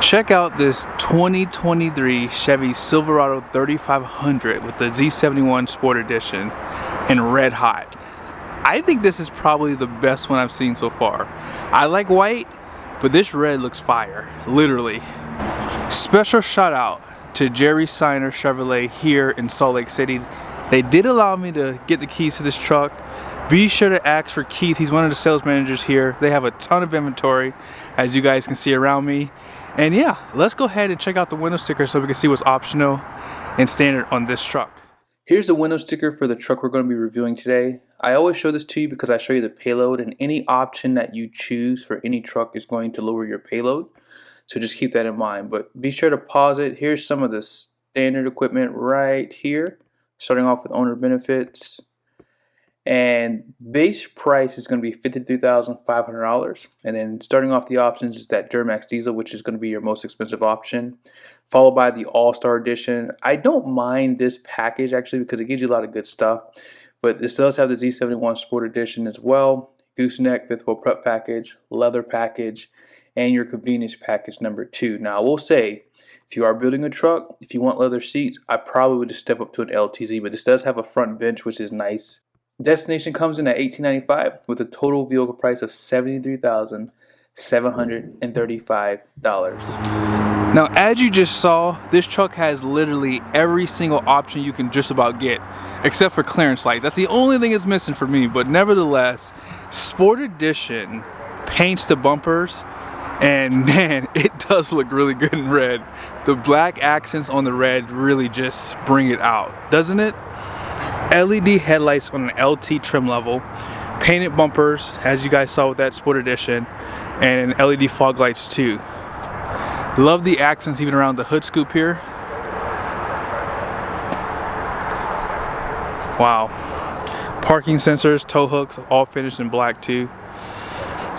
Check out this 2023 Chevy Silverado 3500 with the Z71 Sport Edition in red hot. I think this is probably the best one I've seen so far. I like white, but this red looks fire, literally. Special shout out to Jerry Seiner Chevrolet here in Salt Lake City. They did allow me to get the keys to this truck. Be sure to ask for Keith, he's one of the sales managers here. They have a ton of inventory, as you guys can see around me. And yeah, let's go ahead and check out the window sticker so we can see what's optional and standard on this truck. Here's the window sticker for the truck we're going to be reviewing today. I always show this to you because I show you the payload, and any option that you choose for any truck is going to lower your payload. So just keep that in mind. But be sure to pause it. Here's some of the standard equipment right here. Starting off with owner benefits. And base price is going to be $53,500, and then starting off the options is that Duramax diesel, which is going to be your most expensive option, followed by the All-Star Edition. I don't mind this package actually because it gives you a lot of good stuff, but this does have the Z71 Sport Edition as well, Gooseneck fifth wheel prep package, leather package, and your convenience package number 2. Now I will say, if you are building a truck, if you want leather seats, I probably would just step up to an LTZ, but this does have a front bench, which is nice. Destination comes in at $1,895 with a total vehicle price of $73,735. Now, as you just saw, this truck has literally every single option you can just about get, except for clearance lights. That's the only thing it's missing for me, but nevertheless, Sport Edition paints the bumpers, and man, it does look really good in red. The black accents on the red really just bring it out, doesn't it? LED headlights on an LT trim level, painted bumpers as you guys saw with that Sport Edition, and LED fog lights too. Love the accents even around the hood scoop here. Wow. Parking sensors, tow hooks, all finished in black too.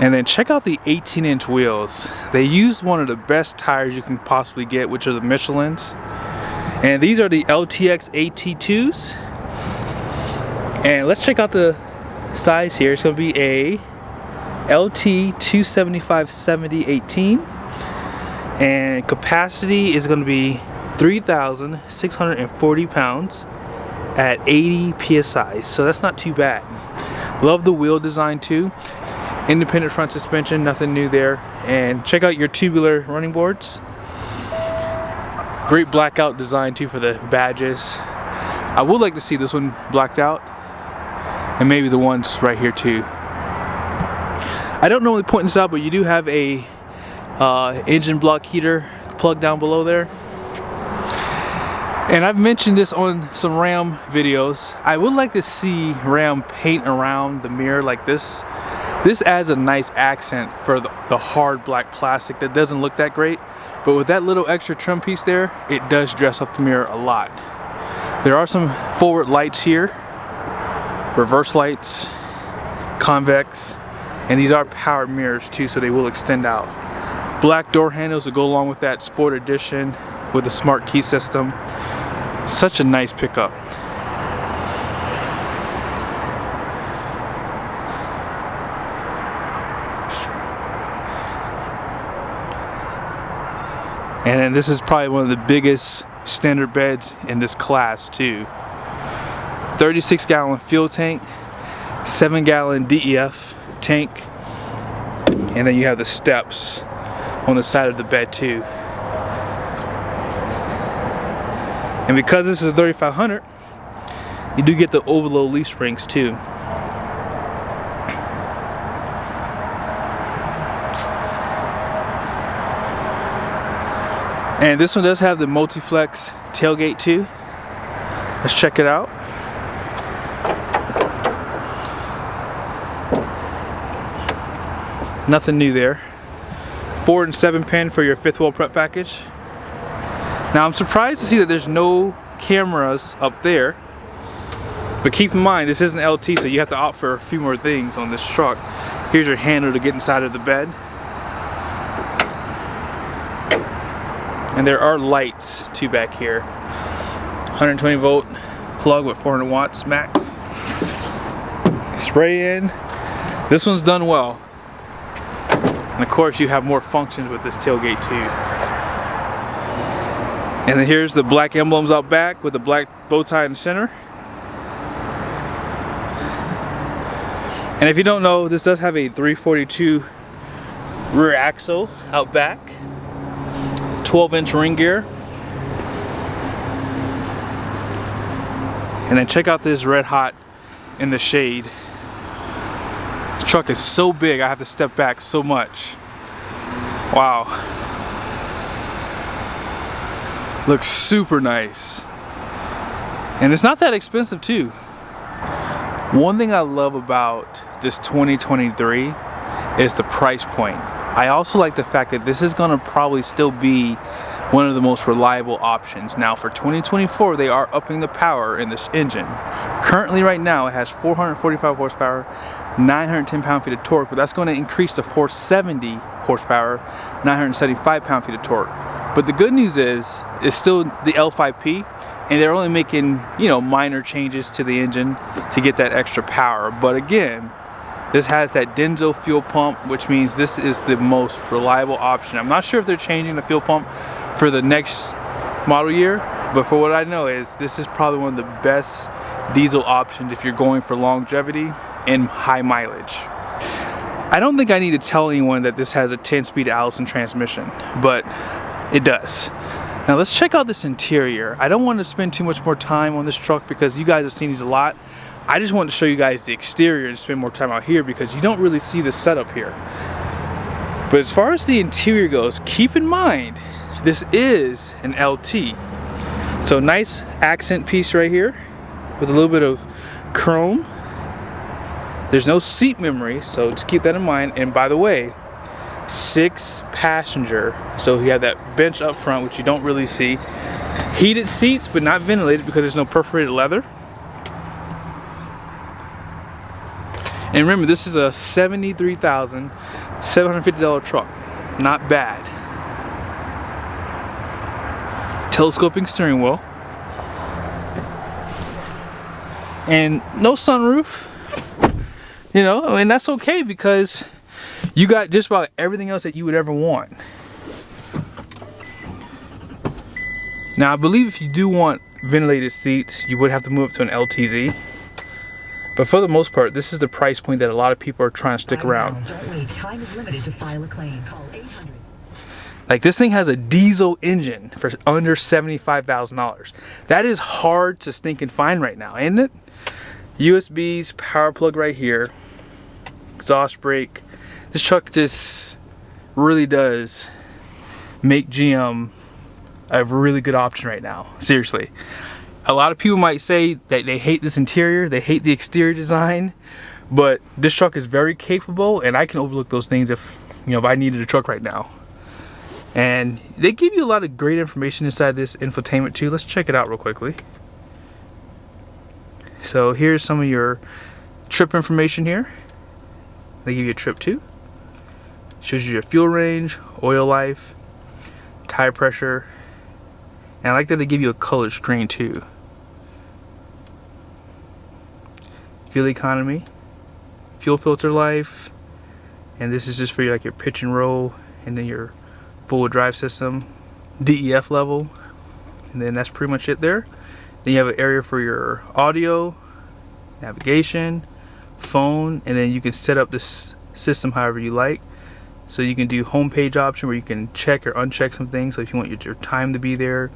And then check out the 18-inch wheels. They used one of the best tires you can possibly get, which are the Michelins. And these are the LTX AT2s. And let's check out the size here. It's going to be a LT 275/70/18, and capacity is going to be 3,640 pounds at 80 psi. So that's not too bad. Love the wheel design too. Independent front suspension, nothing new there. And check out your tubular running boards. Great blackout design too for the badges. I would like to see this one blacked out. And maybe the ones right here too. I don't normally point this out, but you do have a engine block heater plug down below there. And I've mentioned this on some Ram videos. I would like to see Ram paint around the mirror like this. This adds a nice accent for the hard black plastic that doesn't look that great. But with that little extra trim piece there, it does dress up the mirror a lot. There are some forward lights here. Reverse lights, convex, and these are powered mirrors too, so they will extend out. Black door handles will go along with that Sport Edition with a smart key system. Such a nice pickup. And then this is probably one of the biggest standard beds in this class too. 36-gallon fuel tank, 7-gallon DEF tank, and then you have the steps on the side of the bed too. And because this is a 3500, you do get the overload leaf springs too. And this one does have the multi-flex tailgate too. Let's check it out. Nothing new there. 4 and 7 pin for your fifth wheel prep package. Now I'm surprised to see that there's no cameras up there, but keep in mind this is an LT, so you have to opt for a few more things on this truck. Here's your handle to get inside of the bed, and there are lights too back here. 120 volt plug with 400 watts max. Spray in. This one's done well. And of course you have more functions with this tailgate too. And then here's the black emblems out back with the black bow tie in the center. And if you don't know, this does have a 342 rear axle out back, 12-inch ring gear. And then check out this red hot in the shade. The truck is so big I have to step back so much. Wow. Looks super nice. And it's not that expensive too. One thing I love about this 2023 is the price point. I also like the fact that this is going to probably still be one of the most reliable options. Now for 2024, they are upping the power in this engine. Currently right now it has 445 horsepower, 910 pound-feet of torque, but that's going to increase to 470 horsepower, 975 pound-feet of torque. But the good news is, it's still the L5P, and they're only making, you know, minor changes to the engine to get that extra power. But again, this has that Denso fuel pump, which means this is the most reliable option. I'm not sure if they're changing the fuel pump for the next model year, but for what I know is this is probably one of the best diesel options if you're going for longevity and high mileage. I don't think I need to tell anyone that this has a 10-speed Allison transmission, but it does. Now let's check out this interior. I don't want to spend too much more time on this truck because you guys have seen these a lot. I just want to show you guys the exterior and spend more time out here because you don't really see the setup here. But as far as the interior goes, keep in mind this is an LT. So nice accent piece right here with a little bit of chrome. There's no seat memory, so just keep that in mind. And by the way, 6 passenger, so you have that bench up front, which you don't really see. Heated seats, but not ventilated because there's no perforated leather. And remember, this is a $73,750 truck. Not bad. Telescoping steering wheel. And no sunroof. You know, and that's okay because you got just about everything else that you would ever want. Now, I believe if you do want ventilated seats, you would have to move up to an LTZ. But for the most part, this is the price point that a lot of people are trying to stick around. Don't wait. Time is limited to file a claim. Call 800. Like, this thing has a diesel engine for under $75,000. That is hard to stinking find right now, isn't it? USBs, power plug right here, exhaust brake. This truck just really does make GM a really good option right now. Seriously. A lot of people might say that they hate this interior, they hate the exterior design, but this truck is very capable and I can overlook those things if, you know, if I needed a truck right now. And they give you a lot of great information inside this infotainment too. Let's check it out real quickly. So here's some of your trip information here. They give you a trip too. Shows you your fuel range, oil life, tire pressure, and I like that they give you a color screen too. Fuel economy, fuel filter life, and this is just for your, like your pitch and roll, and then your full drive system, DEF level, and then that's pretty much it there. Then you have an area for your audio, navigation, phone, and then you can set up this system however you like. So you can do home page option where you can check or uncheck some things. So if you want your time to be there,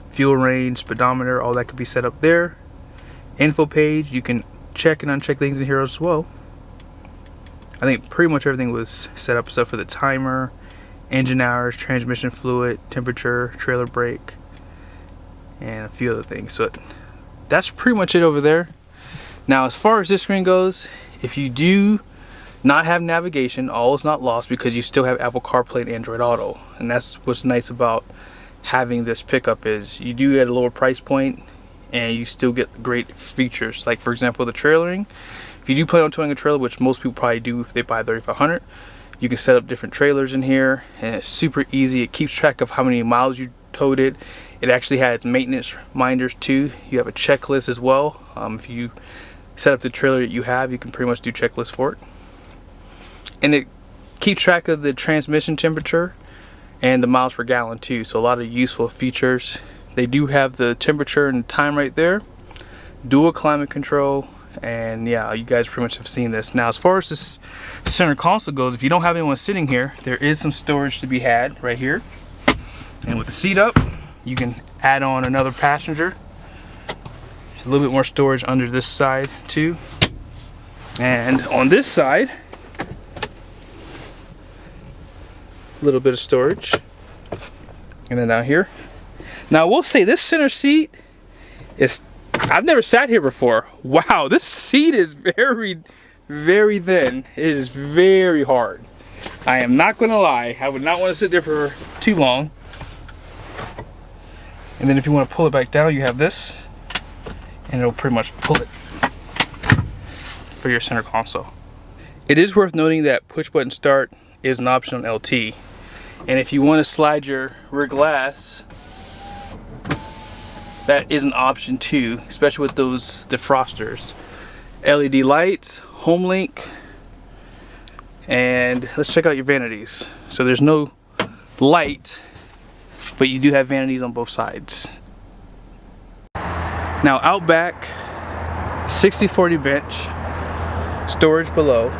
fuel range, speedometer, all that could be set up there. Info page, you can check and uncheck things in here as well. I think pretty much everything was set up except for the timer, engine hours, transmission fluid, temperature, trailer brake, and a few other things. So that's pretty much it over there. Now as far as this screen goes, if you do not have navigation, all is not lost because you still have Apple CarPlay and Android Auto. And that's what's nice about having this pickup is you do at a lower price point and you still get great features. Like for example, the trailering. If you do plan on towing a trailer, which most people probably do if they buy a 3500, you can set up different trailers in here and it's super easy. It keeps track of how many miles you towed it. It actually has maintenance reminders too. You have a checklist as well. If you set up the trailer that you have, you can pretty much do checklists for it. And it keep track of the transmission temperature and the miles per gallon too, so a lot of useful features. They do have the temperature and time right there, dual climate control, and yeah, you guys pretty much have seen this. Now as far as this center console goes, if you don't have anyone sitting here, there is some storage to be had right here, and with the seat up you can add on another passenger. A little bit more storage under this side too, and on this side a little bit of storage, and then down here. Now I will say this center seat is, I've never sat here before. Wow, this seat is very, very thin. It is very hard. I am not gonna lie, I would not want to sit there for too long. And then if you want to pull it back down, you have this, and it'll pretty much pull it for your center console. It is worth noting that push button start is an option on LT. And if you want to slide your rear glass, that is an option too, especially with those defrosters. LED lights, home link, and let's check out your vanities. So there's no light, but you do have vanities on both sides. Now out back, 60/40 bench, storage below.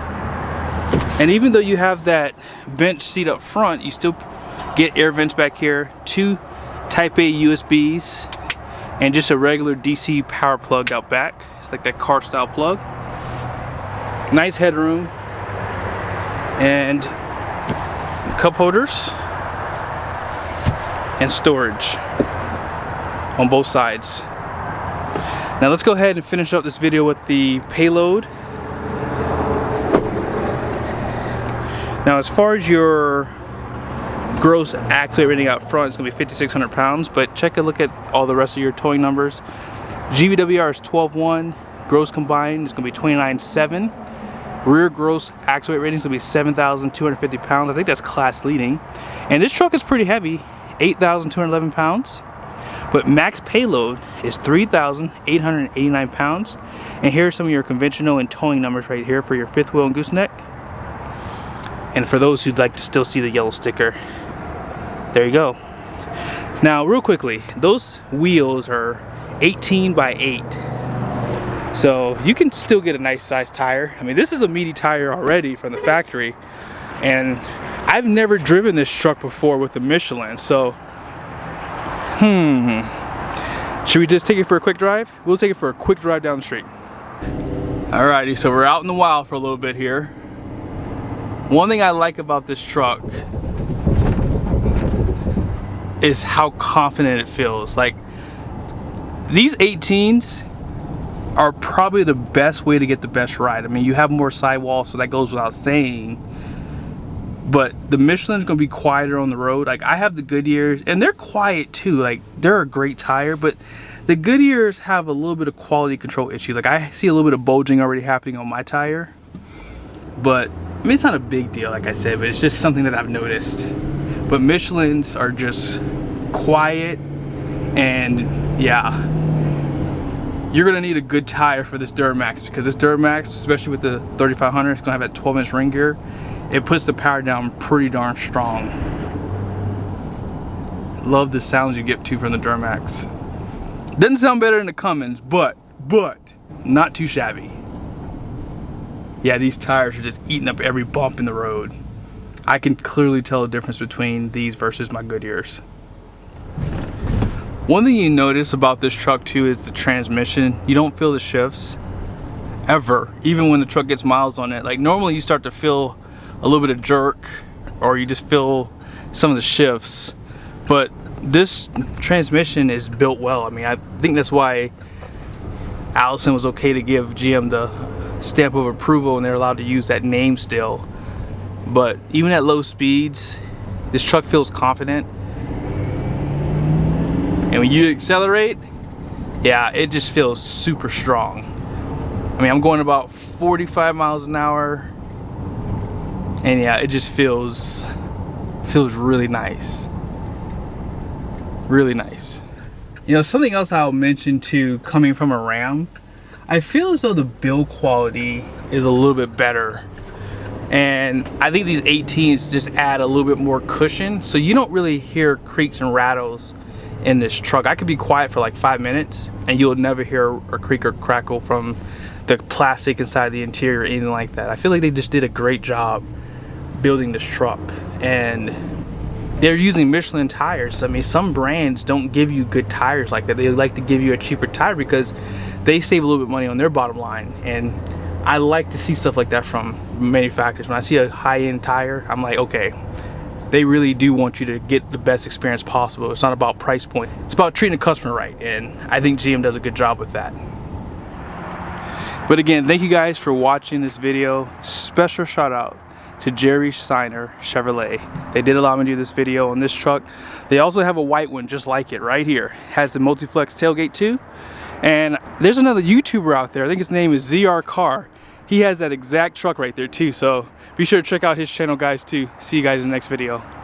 And even though you have that bench seat up front, you still get air vents back here, 2 Type A USBs, and just a regular DC power plug out back. It's like that car style plug. Nice headroom, and cup holders, and storage on both sides. Now let's go ahead and finish up this video with the Payload. Now as far as your gross axle weight rating out front, it's going to be 5,600 pounds, but check a look at all the rest of your towing numbers. GVWR is 12.1, gross combined is going to be 29.7. Rear gross axle weight rating is going to be 7,250 pounds. I think that's class leading. And this truck is pretty heavy, 8,211 pounds. But max payload is 3,889 pounds. And here are some of your conventional and towing numbers right here for your fifth wheel and gooseneck. And for those who'd like to still see the yellow sticker, there you go. Now real quickly, those wheels are 18 by 8. So you can still get a nice size tire. I mean, this is a meaty tire already from the factory. And I've never driven this truck before with the Michelin, so should we just take it for a quick drive? We'll take it for a quick drive down the street. Alrighty, so we're out in the wild for a little bit here. One thing I like about this truck is how confident it feels. Like, these 18s are probably the best way to get the best ride. I mean, you have more sidewall, so that goes without saying. But the Michelin's gonna be quieter on the road. Like, I have the Goodyears, and they're quiet too. Like, they're a great tire, but the Goodyears have a little bit of quality control issues. Like, I see a little bit of bulging already happening on my tire. But, I mean, it's not a big deal, like I said, but it's just something that I've noticed. But Michelin's are just quiet, and yeah, you're gonna need a good tire for this Duramax, because this Duramax, especially with the 3500, it's gonna have that 12-inch ring gear. It puts the power down pretty darn strong. Love the sounds you get too from the Duramax. Doesn't sound better than the Cummins, but not too shabby. Yeah, these tires are just eating up every bump in the road. I can clearly tell the difference between these versus my Goodyears. One thing you notice about this truck too is the transmission. You don't feel the shifts ever, even when the truck gets miles on it. Like, normally you start to feel a little bit of jerk, or you just feel some of the shifts, but this transmission is built well. I mean, I think that's why Allison was okay to give GM the stamp of approval and they're allowed to use that name still. But even at low speeds, this truck feels confident. And when you accelerate, yeah, it just feels super strong. I mean, I'm going about 45 miles an hour, and yeah, it just feels really nice. Really nice. You know, something else I'll mention too, coming from a Ram, I feel as though the build quality is a little bit better And I think these 18s just add a little bit more cushion, so you don't really hear creaks and rattles in this truck. I could be quiet for like 5 minutes and you'll never hear a creak or crackle from the plastic inside the interior or anything like that. I feel like they just did a great job building this truck, and they're using Michelin tires. I mean, some brands don't give you good tires like that. They like to give you a cheaper tire because they save a little bit of money on their bottom line, and I like to see stuff like that from manufacturers. When I see a high-end tire, I'm like, okay, they really do want you to get the best experience possible. It's not about price point. It's about treating the customer right, and I think GM does a good job with that. But again, thank you guys for watching this video. Special shout out to Jerry Seiner Chevrolet. They did allow me to do this video on this truck. They also have a white one just like it right here. Has the multi-flex tailgate too. And there's another YouTuber out there, I think his name is ZR Car. He has that exact truck right there too, so be sure to check out his channel, guys, too. See you guys in the next video.